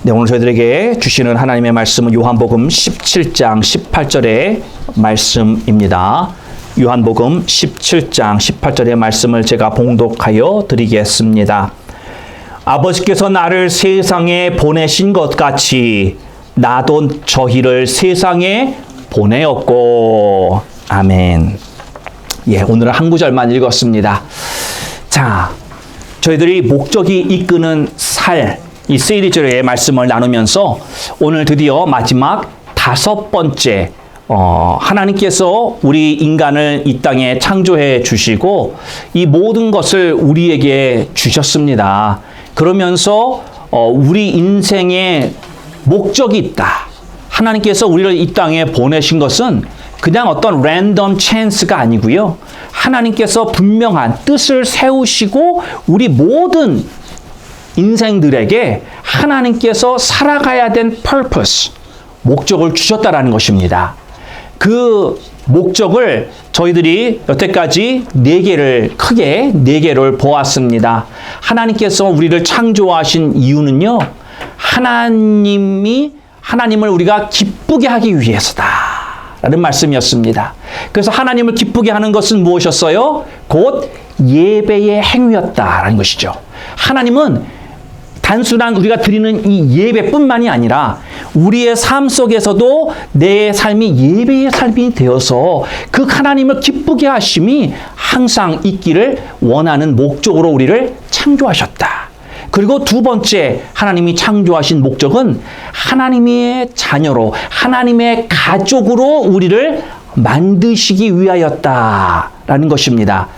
네, 오늘 저희들에게 주시는 하나님의 말씀은 요한복음 17장 18절의 말씀입니다. 요한복음 17장 18절의 말씀을 제가 봉독하여 드리겠습니다. 아버지께서 나를 세상에 보내신 것 같이 나도 저희를 세상에 보내었고. 아멘. 예, 오늘은 한 구절만 읽었습니다. 자, 저희들이 목적이 이끄는 살, 이 시리즈의 말씀을 나누면서 오늘 드디어 마지막 5번째, 하나님께서 우리 인간을 이 땅에 창조해 주시고 이 모든 것을 우리에게 주셨습니다. 그러면서 우리 인생에 목적이 있다. 하나님께서 우리를 이 땅에 보내신 것은 그냥 어떤 랜덤 찬스가 아니고요. 하나님께서 분명한 뜻을 세우시고 우리 모든 인생들에게 하나님께서 살아가야 된 purpose, 목적을 주셨다라는 것입니다. 그 목적을 저희들이 여태까지 크게 4개를 보았습니다. 하나님께서 우리를 창조하신 이유는요, 하나님을 우리가 기쁘게 하기 위해서다 라는 말씀이었습니다. 그래서 하나님을 기쁘게 하는 것은 무엇이었어요? 곧 예배의 행위였다라는 것이죠. 하나님은 단순한 우리가 드리는 이 예배뿐만이 아니라 우리의 삶 속에서도 내 삶이 예배의 삶이 되어서 그 하나님을 기쁘게 하심이 항상 있기를 원하는 목적으로 우리를 창조하셨다. 그리고 두 번째 하나님이 창조하신 목적은 하나님의 자녀로, 하나님의 가족으로 우리를 만드시기 위하였다라는 것입니다.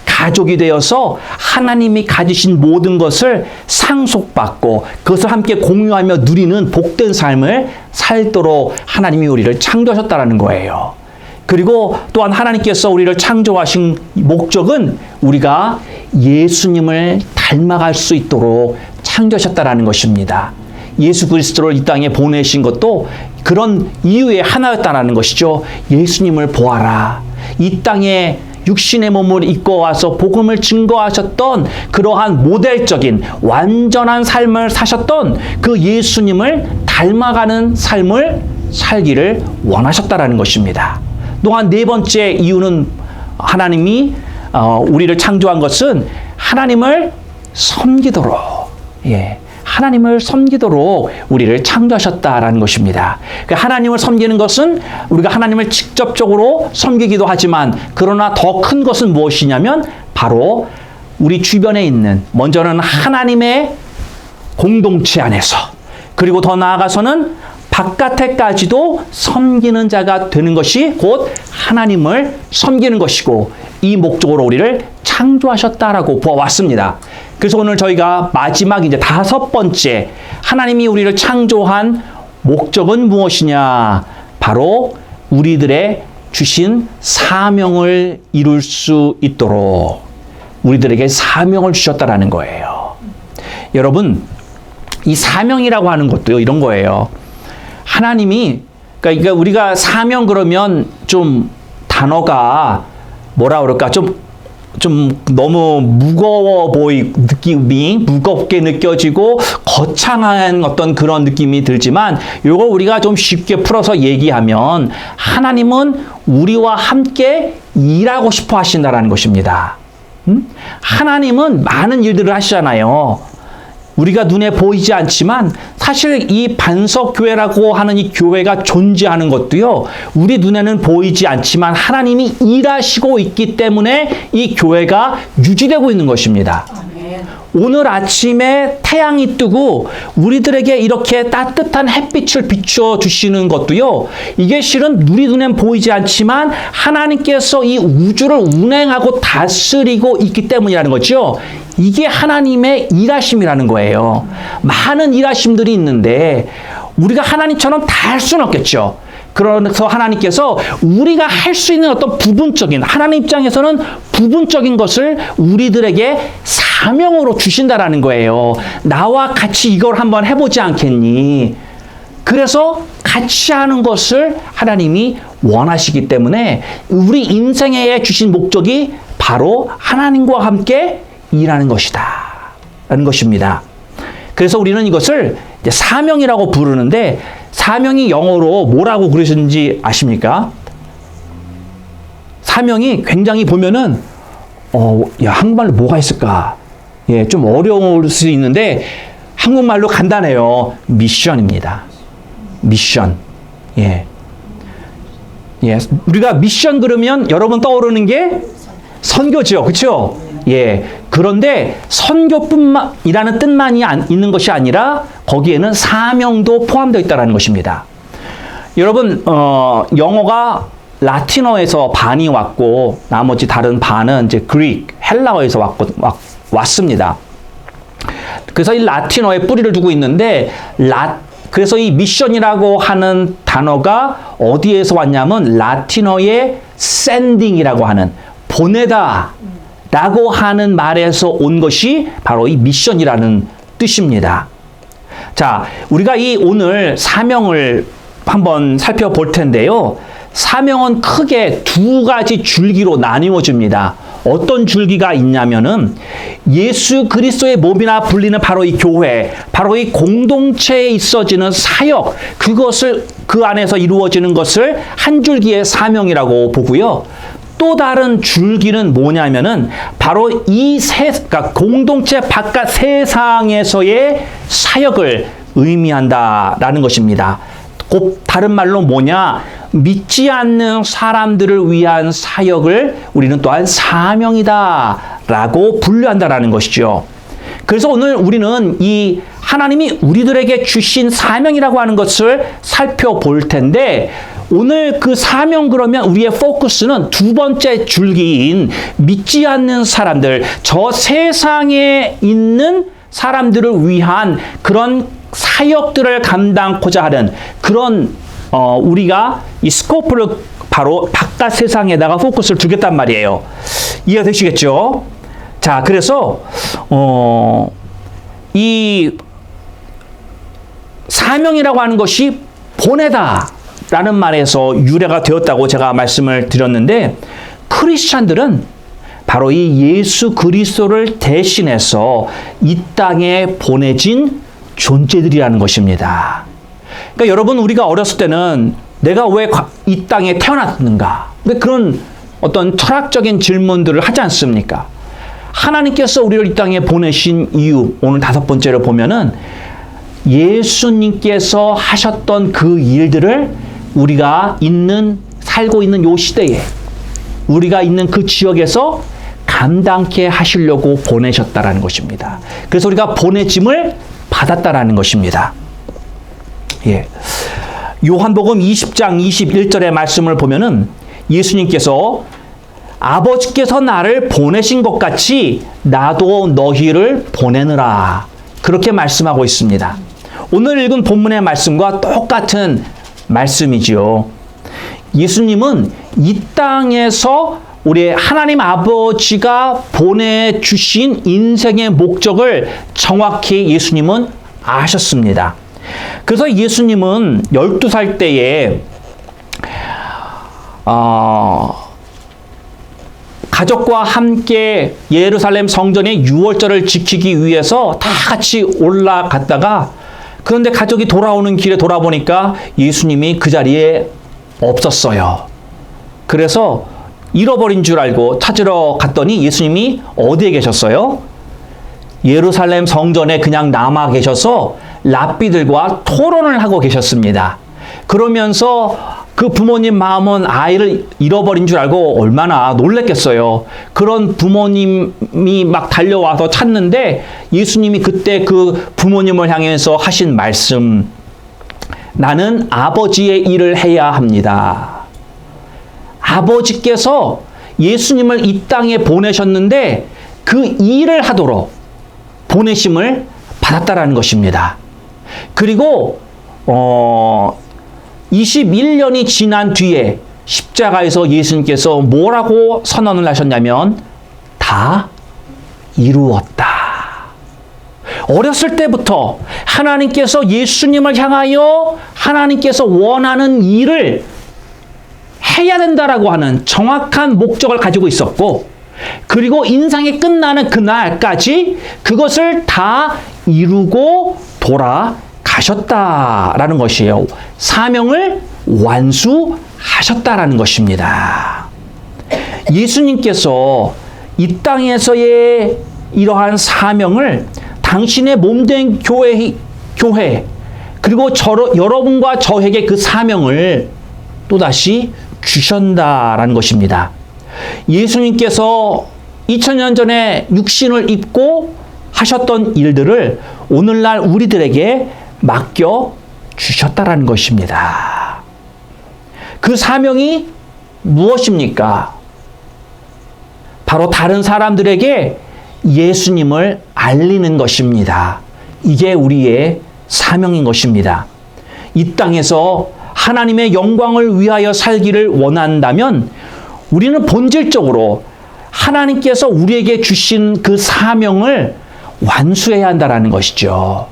가족이 되어서 하나님이 가지신 모든 것을 상속받고 그것을 함께 공유하며 누리는 복된 삶을 살도록 하나님이 우리를 창조하셨다는 거예요. 그리고 또한 하나님께서 우리를 창조하신 목적은 우리가 예수님을 닮아갈 수 있도록 창조하셨다는 것입니다. 예수 그리스도를 이 땅에 보내신 것도 그런 이유의 하나였다는 것이죠. 예수님을 보아라. 이 땅에 육신의 몸을 입고 와서 복음을 증거하셨던 그러한 모델적인 완전한 삶을 사셨던 그 예수님을 닮아가는 삶을 살기를 원하셨다라는 것입니다. 또한 4번째 이유는 하나님이 우리를 창조한 것은 하나님을 섬기도록, 하나님을 섬기도록 우리를 창조하셨다라는 것입니다. 하나님을 섬기는 것은 우리가 하나님을 직접적으로 섬기기도 하지만 그러나 더 큰 것은 무엇이냐면 바로 우리 주변에 있는, 먼저는 하나님의 공동체 안에서, 그리고 더 나아가서는 바깥에까지도 섬기는 자가 되는 것이 곧 하나님을 섬기는 것이고, 이 목적으로 우리를 창조하셨다라고 보아왔습니다. 그래서 오늘 저희가 마지막 이제 5번째, 하나님이 우리를 창조한 목적은 무엇이냐? 바로 우리들의 주신 사명을 이룰 수 있도록 우리들에게 사명을 주셨다라는 거예요. 여러분, 이 사명이라고 하는 것도요, 이런 거예요. 하나님이, 그러니까 우리가 사명 그러면 좀 단어가 뭐라 그럴까? 좀 너무 무거워 느낌이 무겁게 느껴지고 거창한 어떤 그런 느낌이 들지만, 이걸 우리가 좀 쉽게 풀어서 얘기하면 하나님은 우리와 함께 일하고 싶어 하신다라는 것입니다. 하나님은 많은 일들을 하시잖아요. 우리가 눈에 보이지 않지만 사실 이 반석교회라고 하는 이 교회가 존재하는 것도요, 우리 눈에는 보이지 않지만 하나님이 일하시고 있기 때문에 이 교회가 유지되고 있는 것입니다. 오늘 아침에 태양이 뜨고 우리들에게 이렇게 따뜻한 햇빛을 비춰 주시는 것도요, 이게 실은 우리 눈엔 보이지 않지만 하나님께서 이 우주를 운행하고 다스리고 있기 때문이라는 거죠. 이게 하나님의 일하심이라는 거예요. 많은 일하심들이 있는데 우리가 하나님처럼 다 할 수는 없겠죠. 그래서 하나님께서 우리가 할 수 있는 어떤 부분적인, 하나님 입장에서는 부분적인 것을 우리들에게 사명으로 주신다라는 거예요. 나와 같이 이걸 한번 해보지 않겠니? 그래서 같이 하는 것을 하나님이 원하시기 때문에 우리 인생에 주신 목적이 바로 하나님과 함께 일하는 것이다 라는 것입니다. 그래서 우리는 이것을 이제 사명이라고 부르는데, 사명이 영어로 뭐라고 그러시는지 아십니까? 사명이 굉장히 보면은 야, 한국말로 뭐가 있을까? 예, 좀 어려울 수 있는데 한국말로 간단해요. 미션입니다. 미션. 예. 예. 우리가 미션 그러면 여러분 떠오르는 게 선교죠. 그렇죠? 예. 그런데 선교뿐만이라는 뜻만이 있는 것이 아니라 거기에는 사명도 포함되어 있다는 것입니다. 여러분, 영어가 라틴어에서 반이 왔고 나머지 다른 반은 이제 그릭, 헬라어에서 왔습니다. 그래서 이 라틴어에 뿌리를 두고 있는데 그래서 이 미션이라고 하는 단어가 어디에서 왔냐면 라틴어의 sending이라고 하는 보내다 라고 하는 말에서 온 것이 바로 이 미션이라는 뜻입니다. 자, 우리가 오늘 사명을 한번 살펴볼 텐데요. 사명은 크게 두 가지 줄기로 나뉘어집니다. 어떤 줄기가 있냐면은 예수 그리스도의 몸이나 불리는 바로 이 교회, 바로 이 공동체에 있어지는 사역, 그것을 그 안에서 이루어지는 것을 한 줄기의 사명이라고 보고요. 또 다른 줄기는 뭐냐면은 바로 그러니까 공동체 바깥 세상에서의 사역을 의미한다라는 것입니다. 곧 다른 말로 뭐냐? 믿지 않는 사람들을 위한 사역을 우리는 또한 사명이다라고 분류한다라는 것이죠. 그래서 오늘 우리는 이 하나님이 우리들에게 주신 사명이라고 하는 것을 살펴볼 텐데, 오늘 그 사명 그러면 우리의 포커스는 두 번째 줄기인 믿지 않는 사람들, 저 세상에 있는 사람들을 위한 그런 사역들을 감당코자 하는 그런 우리가 이 스코프를 바로 바깥 세상에다가 포커스를 두겠단 말이에요. 이해가 되시겠죠? 자, 그래서 이 사명이라고 하는 것이 보내다 라는 말에서 유래가 되었다고 제가 말씀을 드렸는데, 크리스찬들은 바로 이 예수 그리스도를 대신해서 이 땅에 보내진 존재들이라는 것입니다. 그러니까 여러분, 우리가 어렸을 때는 내가 왜 이 땅에 태어났는가? 왜 그런 어떤 철학적인 질문들을 하지 않습니까? 하나님께서 우리를 이 땅에 보내신 이유, 오늘 다섯 번째로 보면은 예수님께서 하셨던 그 일들을 우리가 살고 있는 요 시대에, 우리가 있는 그 지역에서 감당케 하시려고 보내셨다라는 것입니다. 그래서 우리가 보내짐을 받았다라는 것입니다. 예. 요한복음 20장 21절의 말씀을 보면은 예수님께서 아버지께서 나를 보내신 것 같이 나도 너희를 보내느라, 그렇게 말씀하고 있습니다. 오늘 읽은 본문의 말씀과 똑같은 말씀이지요. 예수님은 이 땅에서 우리 하나님 아버지가 보내주신 인생의 목적을 정확히 예수님은 아셨습니다. 그래서 예수님은 12살 때에 가족과 함께 예루살렘 성전의 유월절을 지키기 위해서 다 같이 올라갔다가, 그런데 가족이 돌아오는 길에 돌아보니까 예수님이 그 자리에 없었어요. 그래서 잃어버린 줄 알고 찾으러 갔더니 예수님이 어디에 계셨어요? 예루살렘 성전에 그냥 남아 계셔서 랍비들과 토론을 하고 계셨습니다. 그러면서 그 부모님 마음은 아이를 잃어버린 줄 알고 얼마나 놀랬겠어요. 그런 부모님이 막 달려와서 찾는데 예수님이 그때 그 부모님을 향해서 하신 말씀, 나는 아버지의 일을 해야 합니다. 아버지께서 예수님을 이 땅에 보내셨는데 그 일을 하도록 보내심을 받았다라는 것입니다. 그리고 21년이 지난 뒤에 십자가에서 예수님께서 뭐라고 선언을 하셨냐면 다 이루었다. 어렸을 때부터 하나님께서 예수님을 향하여 하나님께서 원하는 일을 해야 된다라고 하는 정확한 목적을 가지고 있었고, 그리고 인생이 끝나는 그날까지 그것을 다 이루고 돌아가셨다라는 것이에요. 사명을 완수하셨다라는 것입니다. 예수님께서 이 땅에서의 이러한 사명을 당신의 몸된 교회 그리고 여러분과 저에게 그 사명을 또다시 주셨다라는 것입니다. 예수님께서 2000년 전에 육신을 입고 하셨던 일들을 오늘날 우리들에게 맡겨 주셨다라는 것입니다. 그 사명이 무엇입니까? 바로 다른 사람들에게 예수님을 알리는 것입니다. 이게 우리의 사명인 것입니다. 이 땅에서 하나님의 영광을 위하여 살기를 원한다면 우리는 본질적으로 하나님께서 우리에게 주신 그 사명을 완수해야 한다는 것이죠.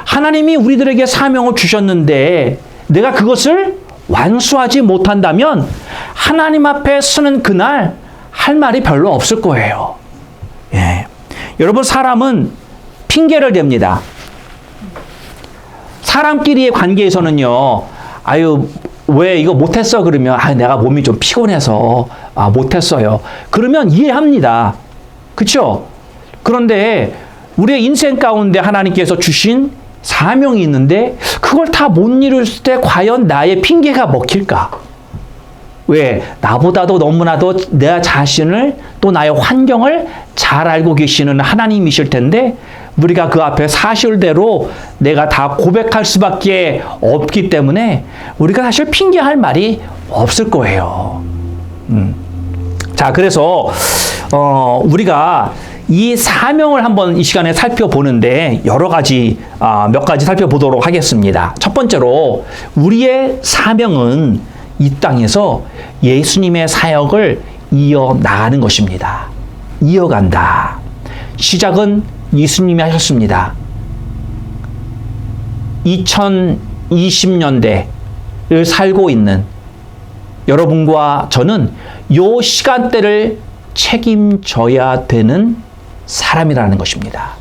하나님이 우리들에게 사명을 주셨는데 내가 그것을 완수하지 못한다면 하나님 앞에 서는 그날 할 말이 별로 없을 거예요. 예. 여러분, 사람은 핑계를 댑니다. 사람끼리의 관계에서는요, 아유, 왜 이거 못했어? 그러면, 내가 몸이 좀 피곤해서, 못했어요. 그러면 이해합니다. 그쵸? 그런데 우리의 인생 가운데 하나님께서 주신 사명이 있는데, 그걸 다 못 이룰 때 과연 나의 핑계가 먹힐까? 왜? 나보다도 너무나도 내 자신을 또 나의 환경을 잘 알고 계시는 하나님이실 텐데 우리가 그 앞에 사실대로 내가 다 고백할 수밖에 없기 때문에 우리가 사실 핑계할 말이 없을 거예요. 자, 그래서 우리가 이 사명을 한번 이 시간에 살펴보는데 여러 가지 몇 가지 살펴보도록 하겠습니다. 첫 번째로 우리의 사명은 이 땅에서 예수님의 사역을 이어나가는 것입니다. 이어간다. 시작은 예수님이 하셨습니다. 2020년대를 살고 있는 여러분과 저는 이 시간대를 책임져야 되는 사람이라는 것입니다.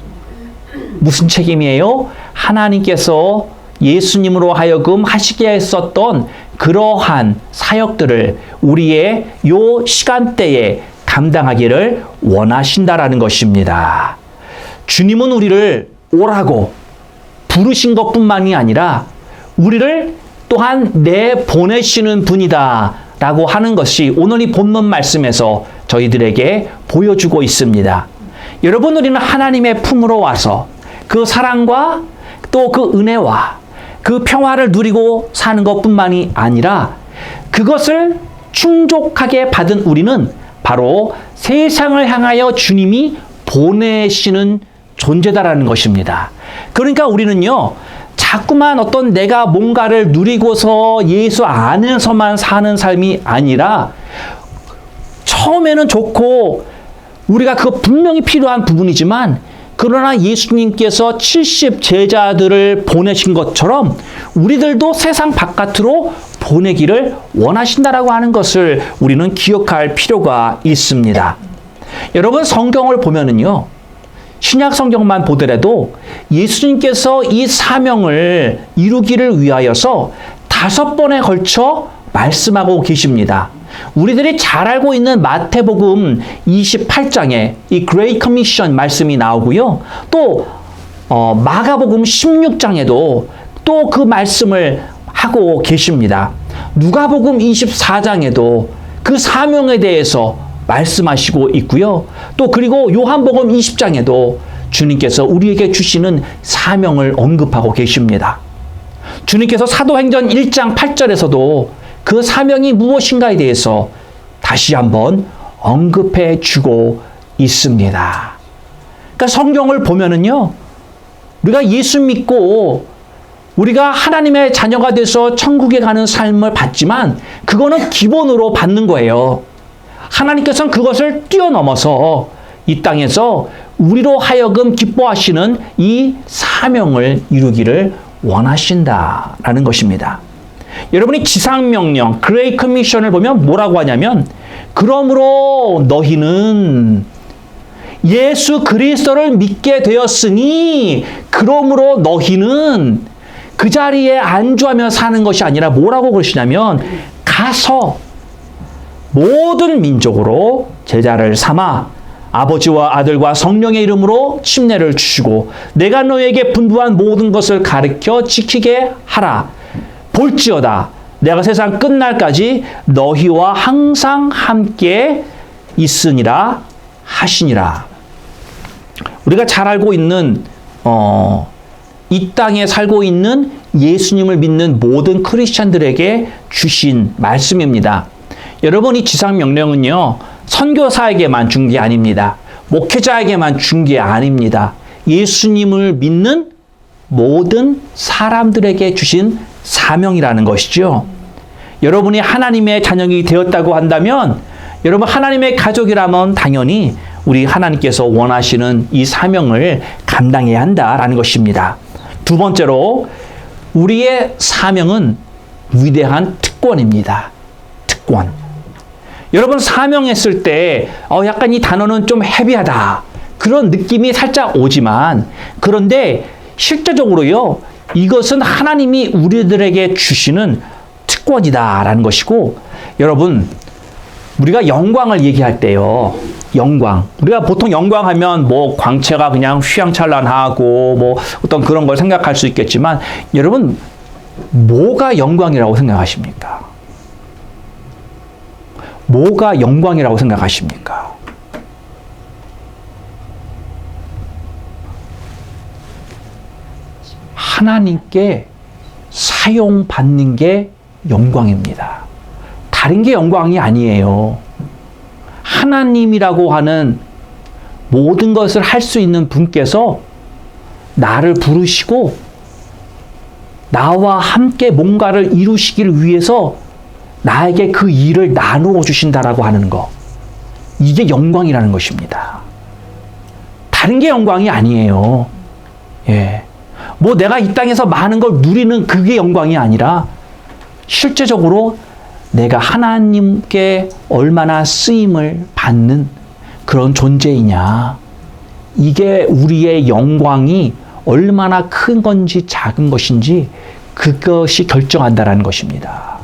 무슨 책임이에요? 하나님께서 예수님으로 하여금 하시게 했었던 그러한 사역들을 우리의 요 시간대에 감당하기를 원하신다라는 것입니다. 주님은 우리를 오라고 부르신 것뿐만이 아니라 우리를 또한 내보내시는 분이다 라고 하는 것이 오늘 이 본문 말씀에서 저희들에게 보여주고 있습니다. 여러분, 우리는 하나님의 품으로 와서 그 사랑과 또 그 은혜와 그 평화를 누리고 사는 것뿐만이 아니라 그것을 충족하게 받은 우리는 바로 세상을 향하여 주님이 보내시는 존재다라는 것입니다. 그러니까 우리는요, 자꾸만 어떤 내가 뭔가를 누리고서 예수 안에서만 사는 삶이 아니라 처음에는 좋고 우리가 그거 분명히 필요한 부분이지만 그러나 예수님께서 70 제자들을 보내신 것처럼 우리들도 세상 바깥으로 보내기를 원하신다라고 하는 것을 우리는 기억할 필요가 있습니다. 여러분, 성경을 보면은요, 신약 성경만 보더라도 예수님께서 이 사명을 이루기를 위하여서 5번에 걸쳐 말씀하고 계십니다. 우리들이 잘 알고 있는 마태복음 28장에 이 Great Commission 말씀이 나오고요. 또 마가복음 16장에도 또 그 말씀을 하고 계십니다. 누가복음 24장에도 그 사명에 대해서 말씀하시고 있고요. 또 그리고 요한복음 20장에도 주님께서 우리에게 주시는 사명을 언급하고 계십니다. 주님께서 사도행전 1장 8절에서도 그 사명이 무엇인가에 대해서 다시 한번 언급해 주고 있습니다. 그러니까 성경을 보면은요, 우리가 예수 믿고 우리가 하나님의 자녀가 돼서 천국에 가는 삶을 받지만 그거는 기본으로 받는 거예요. 하나님께서는 그것을 뛰어넘어서 이 땅에서 우리로 하여금 기뻐하시는 이 사명을 이루기를 원하신다라는 것입니다. 여러분이 지상명령, 그레이트 커미션을 보면 뭐라고 하냐면, 그러므로 너희는 예수 그리스도를 믿게 되었으니 그러므로 너희는 그 자리에 안주하며 사는 것이 아니라 뭐라고 그러시냐면 가서 모든 민족으로 제자를 삼아 아버지와 아들과 성령의 이름으로 침례를 주시고 내가 너에게 분부한 모든 것을 가르쳐 지키게 하라. 볼지어다 내가 세상 끝날까지 너희와 항상 함께 있으니라 하시니라. 우리가 잘 알고 있는 이 땅에 살고 있는 예수님을 믿는 모든 크리스찬들에게 주신 말씀입니다. 여러분, 이 지상명령은요, 선교사에게만 준 게 아닙니다. 목회자에게만 준 게 아닙니다. 예수님을 믿는 모든 사람들에게 주신 사명이라는 것이죠. 여러분이 하나님의 자녀이 되었다고 한다면, 여러분 하나님의 가족이라면 당연히 우리 하나님께서 원하시는 이 사명을 감당해야 한다라는 것입니다. 두 번째로, 우리의 사명은 위대한 특권입니다. 특권. 여러분, 사명했을 때 약간 이 단어는 좀 헤비하다, 그런 느낌이 살짝 오지만, 그런데 실제적으로요, 이것은 하나님이 우리들에게 주시는 특권이다라는 것이고, 여러분, 우리가 영광을 얘기할 때요, 영광, 우리가 보통 영광하면 뭐 광채가 그냥 휘황찬란하고 뭐 어떤 그런 걸 생각할 수 있겠지만, 여러분, 뭐가 영광이라고 생각하십니까? 뭐가 영광이라고 생각하십니까? 하나님께 사용받는 게 영광입니다. 다른 게 영광이 아니에요. 하나님이라고 하는 모든 것을 할 수 있는 분께서 나를 부르시고 나와 함께 뭔가를 이루시기를 위해서 나에게 그 일을 나누어 주신다라고 하는 거, 이게 영광이라는 것입니다. 다른 게 영광이 아니에요. 예. 뭐 내가 이 땅에서 많은 걸 누리는 그게 영광이 아니라, 실제적으로 내가 하나님께 얼마나 쓰임을 받는 그런 존재이냐, 이게 우리의 영광이 얼마나 큰 건지 작은 것인지 그것이 결정한다라는 것입니다.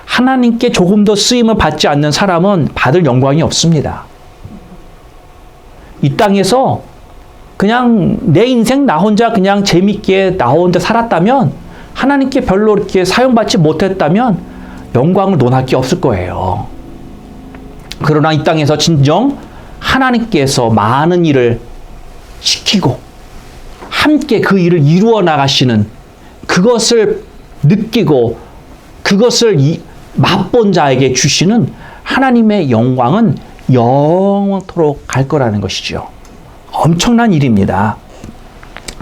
하나님께 조금 더 쓰임을 받지 않는 사람은 받을 영광이 없습니다. 이 땅에서 그냥 내 인생 나 혼자 그냥 재밌게 나 혼자 살았다면, 하나님께 별로 이렇게 사용받지 못했다면 영광을 논할 게 없을 거예요. 그러나 이 땅에서 진정 하나님께서 많은 일을 시키고 함께 그 일을 이루어 나가시는, 그것을 느끼고 그것을 맛본 자에게 주시는 하나님의 영광은 영원토록 갈 거라는 것이죠. 엄청난 일입니다.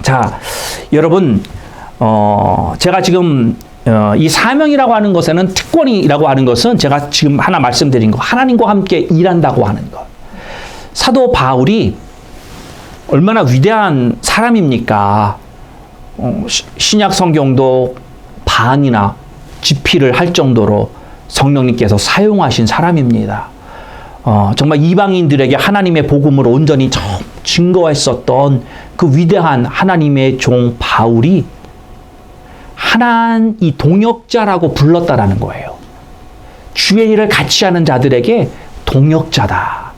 자, 여러분, 제가 지금 이 사명이라고 하는 것에는, 특권이라고 하는 것은 제가 지금 하나 말씀드린 거, 하나님과 함께 일한다고 하는 것. 사도 바울이 얼마나 위대한 사람입니까? 신약 성경도 반이나 집필을 할 정도로 성령님께서 사용하신 사람입니다. 정말 이방인들에게 하나님의 복음을 온전히 증거했었던 그 위대한 하나님의 종 바울이 이 동역자라고 불렀다라는 거예요. 주의 일을 같이 하는 자들에게 동역자다.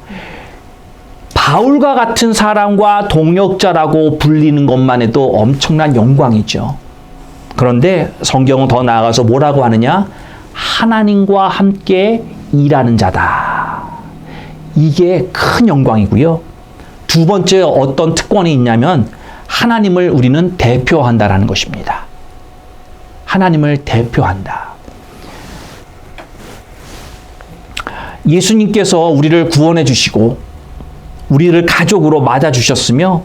바울과 같은 사람과 동역자라고 불리는 것만 해도 엄청난 영광이죠. 그런데 성경은 더 나아가서 뭐라고 하느냐? 하나님과 함께 일하는 자다. 이게 큰 영광이고요. 두 번째 어떤 특권이 있냐면, 하나님을 우리는 대표한다라는 것입니다. 하나님을 대표한다. 예수님께서 우리를 구원해 주시고 우리를 가족으로 맞아 주셨으며,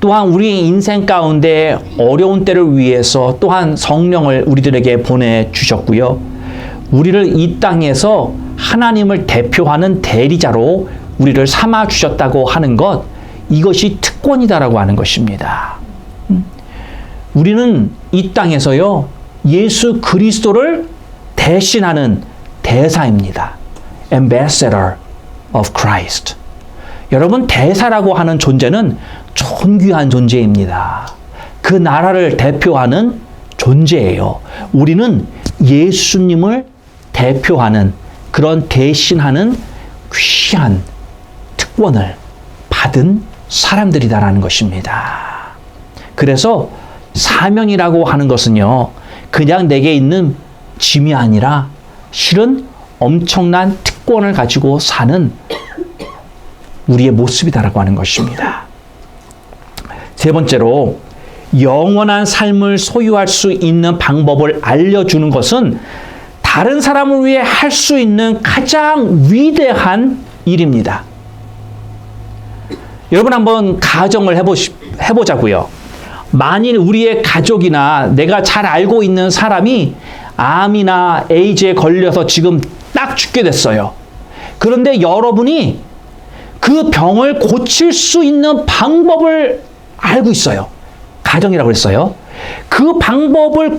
또한 우리 인생 가운데 어려운 때를 위해서 또한 성령을 우리들에게 보내주셨고요. 우리를 이 땅에서 하나님을 대표하는 대리자로 우리를 삼아주셨다고 하는 것, 이것이 특권이다라고 하는 것입니다. 우리는 이 땅에서요, 예수 그리스도를 대신하는 대사입니다. Ambassador of Christ. 여러분, 대사라고 하는 존재는 존귀한 존재입니다. 그 나라를 대표하는 존재예요. 우리는 예수님을 대표하는 그런 대신하는 귀한 특권을 받은 사람들이다라는 것입니다. 그래서 사명이라고 하는 것은요, 그냥 내게 있는 짐이 아니라 실은 엄청난 특권을 가지고 사는 우리의 모습이다라고 하는 것입니다. 세 번째로, 영원한 삶을 소유할 수 있는 방법을 알려주는 것은 다른 사람을 위해 할 수 있는 가장 위대한 일입니다. 여러분, 한번 가정을 해보자고요. 만일 우리의 가족이나 내가 잘 알고 있는 사람이 암이나 에이즈에 걸려서 지금 딱 죽게 됐어요. 그런데 여러분이 그 병을 고칠 수 있는 방법을 알고 있어요. 가정이라고 했어요. 그 방법을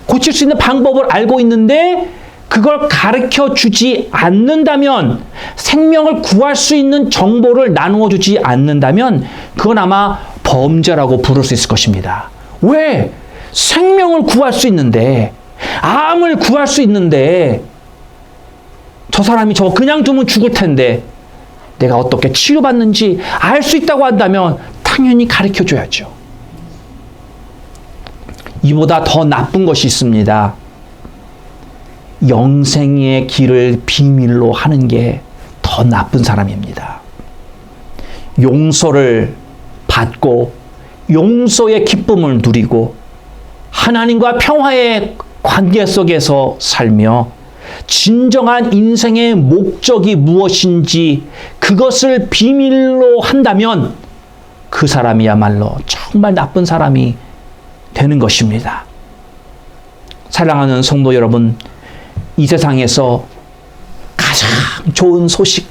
고칠 수 있는 방법을 알고 있는데 그걸 가르쳐 주지 않는다면, 생명을 구할 수 있는 정보를 나누어 주지 않는다면 그건 아마 범죄라고 부를 수 있을 것입니다. 왜? 생명을 구할 수 있는데, 암을 구할 수 있는데 저 사람이 저거 그냥 두면 죽을 텐데 내가 어떻게 치료받는지 알 수 있다고 한다면 당연히 가르쳐 줘야죠. 이보다 더 나쁜 것이 있습니다. 영생의 길을 비밀로 하는 게 더 나쁜 사람입니다. 용서를 받고 용서의 기쁨을 누리고 하나님과 평화의 관계 속에서 살며 진정한 인생의 목적이 무엇인지 그것을 비밀로 한다면 그 사람이야말로 정말 나쁜 사람이 되는 것입니다. 사랑하는 성도 여러분, 이 세상에서 가장 좋은 소식,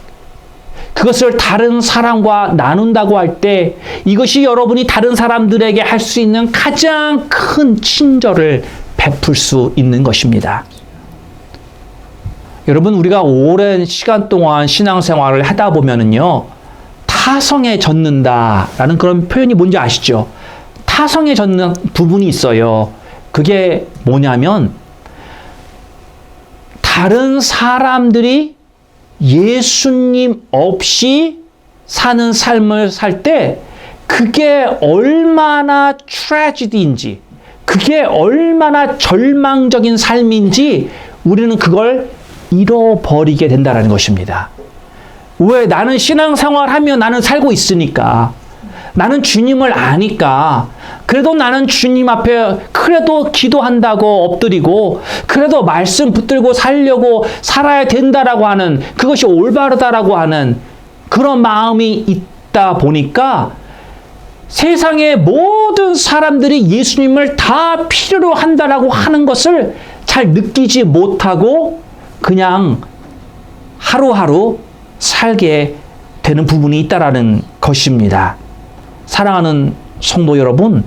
그것을 다른 사람과 나눈다고 할 때 이것이 여러분이 다른 사람들에게 할 수 있는 가장 큰 친절을 베풀 수 있는 것입니다. 여러분, 우리가 오랜 시간 동안 신앙생활을 하다 보면은요, 타성에 젖는다라는 그런 표현이 뭔지 아시죠? 타성에 젖는 부분이 있어요. 그게 뭐냐면, 다른 사람들이 예수님 없이 사는 삶을 살 때 그게 얼마나 트래지디인지, 그게 얼마나 절망적인 삶인지 우리는 그걸 잃어버리게 된다는 것입니다. 왜? 나는 신앙생활하며 나는 살고 있으니까, 나는 주님을 아니까, 그래도 나는 주님 앞에 그래도 기도한다고 엎드리고 그래도 말씀 붙들고 살려고 살아야 된다라고 하는, 그것이 올바르다라고 하는 그런 마음이 있다 보니까 세상의 모든 사람들이 예수님을 다 필요로 한다라고 하는 것을 잘 느끼지 못하고 그냥 하루하루 살게 되는 부분이 있다라는 것입니다. 사랑하는 성도 여러분,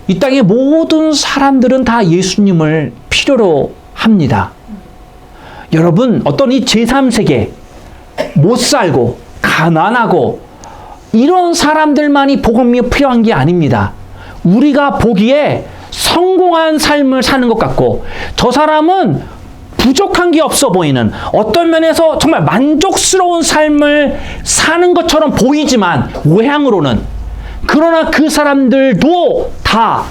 이 땅의 모든 사람들은 다 예수님을 필요로 합니다. 여러분, 어떤 이 제3세계 못 살고 가난하고 이런 사람들만이 복음이 필요한 게 아닙니다. 우리가 보기에 성공한 삶을 사는 것 같고 저 사람은 부족한 게 없어 보이는, 어떤 면에서 정말 만족스러운 삶을 사는 것처럼 보이지만 외향으로는, 그러나 그 사람들도 다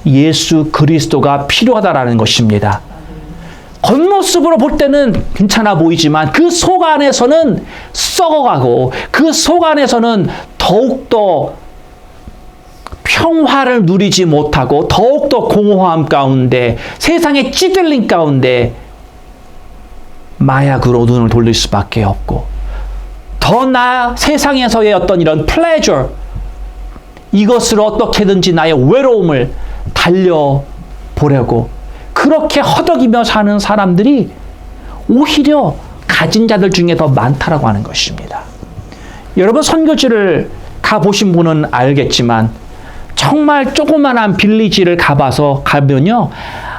예수 그리스도가 필요하다라는 것입니다. 겉모습으로 볼 때는 괜찮아 보이지만 그 속 안에서는 썩어가고 그 속 안에서는 더욱더 평화를 누리지 못하고 더욱더 공허함 가운데, 세상의 찌들림 가운데 마약으로 눈을 돌릴 수밖에 없고, 더 세상에서의 어떤 이런 플레저, 이것을 어떻게든지 나의 외로움을 달려보려고 그렇게 허덕이며 사는 사람들이 오히려 가진 자들 중에 더 많다라고 하는 것입니다. 여러분, 선교지를 가보신 분은 알겠지만 정말 조그만한 빌리지를 가면요,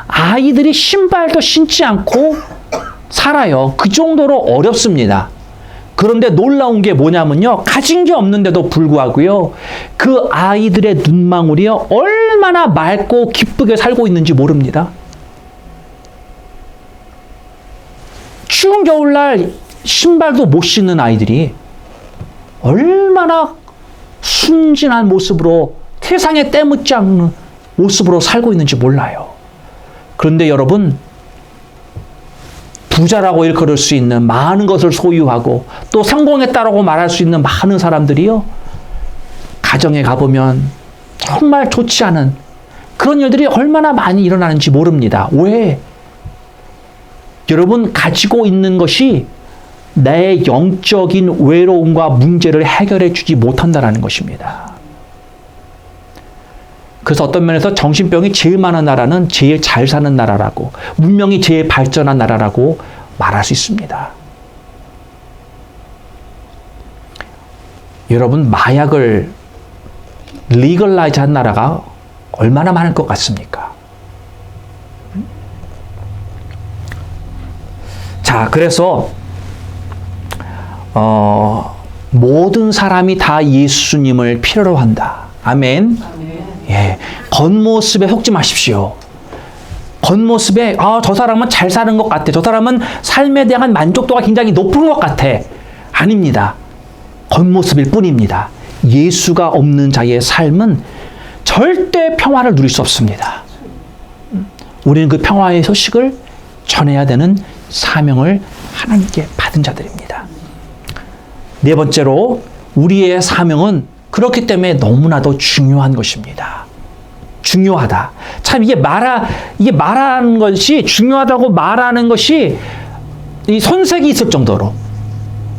아이들이 신발도 신지 않고 살아요. 그 정도로 어렵습니다. 그런데 놀라운 게 뭐냐면요. 가진 게 없는데도 불구하고요. 그 아이들의 눈망울이요. 얼마나 맑고 기쁘게 살고 있는지 모릅니다. 추운 겨울날 신발도 못 신는 아이들이 얼마나 순진한 모습으로 세상에 때묻지 않는 모습으로 살고 있는지 몰라요. 그런데 여러분, 부자라고 일컬을 수 있는 많은 것을 소유하고 또 성공했다라고 말할 수 있는 많은 사람들이요. 가정에 가보면 정말 좋지 않은 그런 일들이 얼마나 많이 일어나는지 모릅니다. 왜? 여러분, 가지고 있는 것이 내 영적인 외로움과 문제를 해결해 주지 못한다는 것입니다. 그래서 어떤 면에서 정신병이 제일 많은 나라는 제일 잘 사는 나라라고, 문명이 제일 발전한 나라라고 말할 수 있습니다. 여러분, 마약을 리걸라이즈 한 나라가 얼마나 많을 것 같습니까? 자, 그래서 모든 사람이 다 예수님을 필요로 한다. 아멘. 예, 겉모습에 속지 마십시오. 겉모습에 저 사람은 잘 사는 것 같아. 저 사람은 삶에 대한 만족도가 굉장히 높은 것 같아. 아닙니다. 겉모습일 뿐입니다. 예수가 없는 자의 삶은 절대 평화를 누릴 수 없습니다. 우리는 그 평화의 소식을 전해야 되는 사명을 하나님께 받은 자들입니다. 네 번째로, 우리의 사명은 그렇기 때문에 너무나도 중요한 것입니다. 중요하다. 참 이게 말하는 것이, 중요하다고 말하는 것이 이 손색이 있을 정도로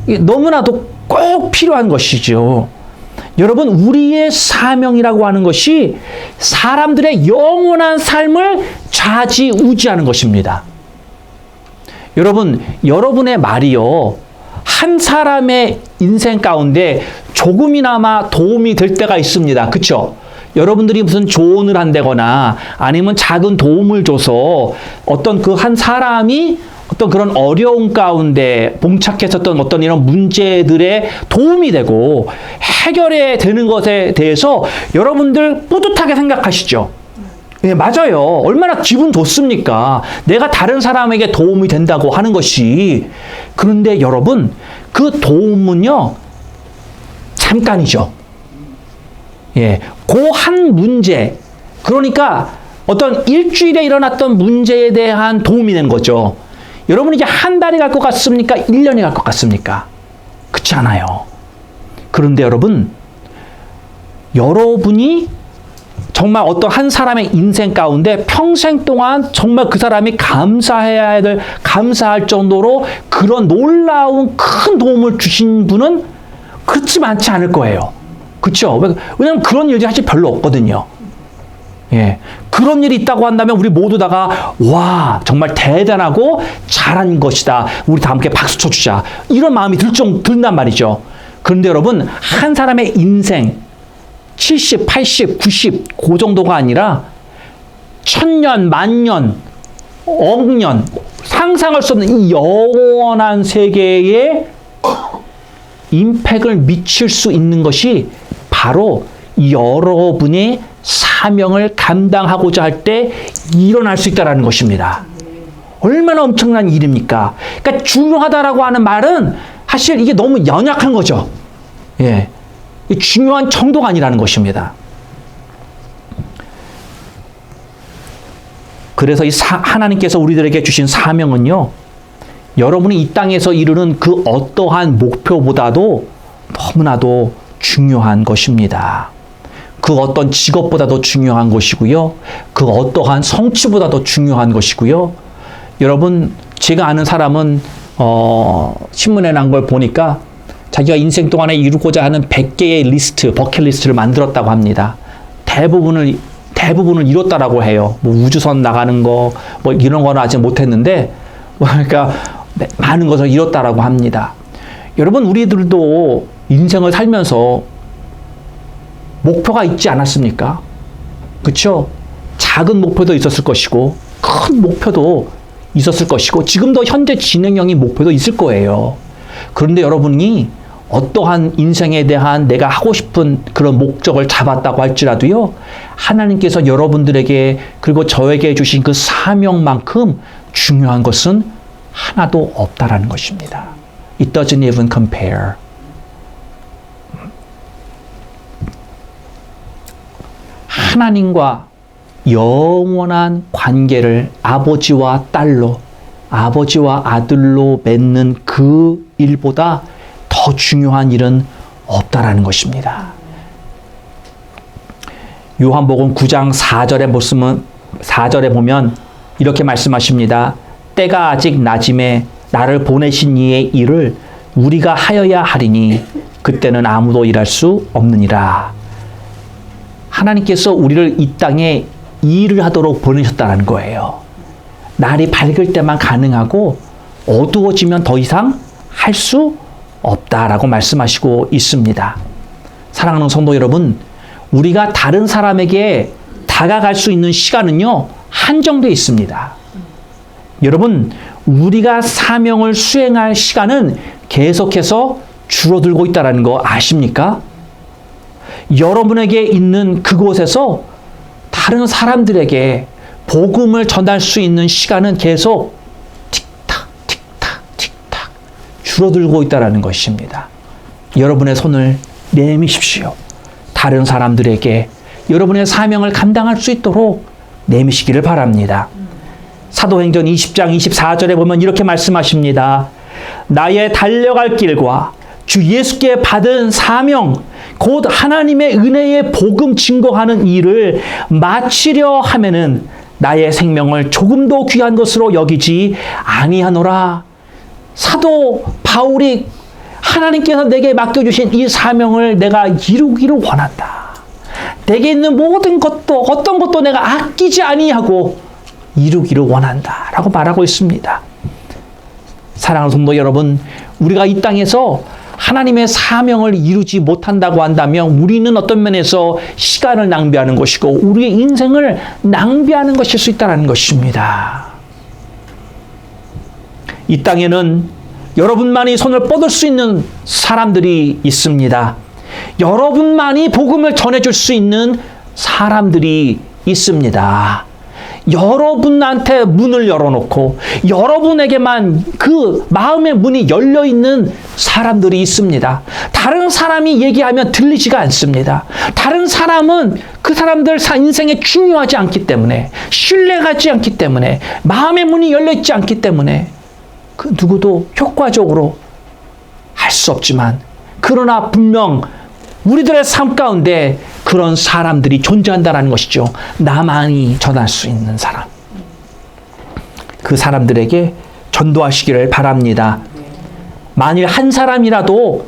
이게 너무나도 꼭 필요한 것이죠. 여러분, 우리의 사명이라고 하는 것이 사람들의 영원한 삶을 좌지우지하는 것입니다. 여러분, 여러분의 말이요, 한 사람의 인생 가운데 조금이나마 도움이 될 때가 있습니다. 그렇죠? 여러분들이 무슨 조언을 한다거나 아니면 작은 도움을 줘서 어떤 그 한 사람이 어떤 그런 어려움 가운데 봉착했었던 어떤 이런 문제들에 도움이 되고 해결해 되는 것에 대해서 여러분들 뿌듯하게 생각하시죠? 네, 맞아요. 얼마나 기분 좋습니까? 내가 다른 사람에게 도움이 된다고 하는 것이. 그런데 여러분, 그 도움은요, 잠깐이죠. 예, 그 한 문제, 그러니까 어떤 일주일에 일어났던 문제에 대한 도움이 된 거죠. 여러분, 이게 한 달이 갈 것 같습니까? 1년이 갈 것 같습니까? 그렇지 않아요. 그런데 여러분이 정말 어떤 한 사람의 인생 가운데 평생 동안 정말 그 사람이 감사할 정도로 그런 놀라운 큰 도움을 주신 분은 그렇지 많지 않을 거예요. 그렇죠? 왜냐하면 그런 일이 사실 별로 없거든요. 예, 그런 일이 있다고 한다면 우리 모두 다가 와, 정말 대단하고 잘한 것이다. 우리 다 함께 박수 쳐주자. 이런 마음이 든단 말이죠. 그런데 여러분, 한 사람의 인생 70, 80, 90 그 정도가 아니라 1000년, 만년, 억년 상상할 수 없는 이 영원한 세계에 임팩을 미칠 수 있는 것이 바로 여러분의 사명을 감당하고자 할 때 일어날 수 있다는 것입니다. 얼마나 엄청난 일입니까? 그러니까 중요하다라고 하는 말은 사실 이게 너무 연약한 거죠. 예, 중요한 정도가 아니라는 것입니다. 그래서 하나님께서 우리들에게 주신 사명은요, 여러분이 이 땅에서 이루는 그 어떠한 목표보다도 너무나도 중요한 것입니다. 그 어떤 직업보다도 중요한 것이고요. 그 어떠한 성취보다도 중요한 것이고요. 여러분, 제가 아는 사람은 신문에 난 걸 보니까 자기가 인생 동안에 이루고자 하는 100개의 리스트, 버킷리스트를 만들었다고 합니다. 대부분을 이뤘다라고 해요. 뭐 우주선 나가는 거, 뭐 이런 거는 아직 못했는데, 그러니까 많은 것을 이뤘다라고 합니다. 여러분, 우리들도 인생을 살면서 목표가 있지 않았습니까? 그렇죠? 작은 목표도 있었을 것이고 큰 목표도 있었을 것이고 지금도 현재 진행형인 목표도 있을 거예요. 그런데 여러분이 어떠한 인생에 대한 내가 하고 싶은 그런 목적을 잡았다고 할지라도요, 하나님께서 여러분들에게 그리고 저에게 주신 그 사명만큼 중요한 것은 하나도 없다라는 것입니다. It doesn't even compare. 하나님과 영원한 관계를 아버지와 딸로, 아버지와 아들로 맺는 그 일보다 더 중요한 일은 없다라는 것입니다. 요한복음 9장 4절에 보면 이렇게 말씀하십니다. 때가 아직 낮음에 나를 보내신 이의 일을 우리가 하여야 하리니 그때는 아무도 일할 수 없느니라. 하나님께서 우리를 이 땅에 일을 하도록 보내셨다는 거예요. 날이 밝을 때만 가능하고 어두워지면 더 이상 할 수 없다라고 말씀하시고 있습니다. 사랑하는 성도 여러분, 우리가 다른 사람에게 다가갈 수 있는 시간은요, 한정되어 있습니다. 여러분, 우리가 사명을 수행할 시간은 계속해서 줄어들고 있다는 거 아십니까? 여러분에게 있는 그곳에서 다른 사람들에게 복음을 전할 수 있는 시간은 계속 틱탁 틱탁 틱탁 줄어들고 있다는 것입니다. 여러분의 손을 내미십시오. 다른 사람들에게 여러분의 사명을 감당할 수 있도록 내미시기를 바랍니다. 사도행전 20장 24절에 보면 이렇게 말씀하십니다. 나의 달려갈 길과 주 예수께 받은 사명, 곧 하나님의 은혜의 복음 증거하는 일을 마치려 하면은 나의 생명을 조금도 귀한 것으로 여기지 아니하노라. 사도 바울이 하나님께서 내게 맡겨주신 이 사명을 내가 이루기를 원한다. 내게 있는 모든 것도 어떤 것도 내가 아끼지 아니하고 이루기를 원한다 라고 말하고 있습니다. 사랑하는 성도 여러분, 우리가 이 땅에서 하나님의 사명을 이루지 못한다고 한다면 우리는 어떤 면에서 시간을 낭비하는 것이고 우리의 인생을 낭비하는 것일 수 있다는 것입니다. 이 땅에는 여러분만이 손을 뻗을 수 있는 사람들이 있습니다. 여러분만이 복음을 전해줄 수 있는 사람들이 있습니다. 여러분한테 문을 열어놓고 여러분에게만 그 마음의 문이 열려있는 사람들이 있습니다. 다른 사람이 얘기하면 들리지가 않습니다. 다른 사람은 그 사람들 인생에 중요하지 않기 때문에, 신뢰하지 않기 때문에, 마음의 문이 열려있지 않기 때문에 그 누구도 효과적으로 할 수 없지만, 그러나 분명 우리들의 삶 가운데 그런 사람들이 존재한다는 것이죠. 나만이 전할 수 있는 사람. 그 사람들에게 전도하시기를 바랍니다. 만일 한 사람이라도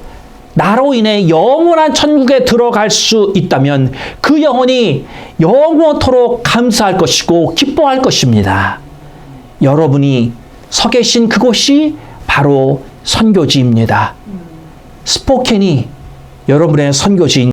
나로 인해 영원한 천국에 들어갈 수 있다면 그 영혼이 영원토록 감사할 것이고 기뻐할 것입니다. 여러분이 서 계신 그곳이 바로 선교지입니다. 스포켄이 여러분의 선교지인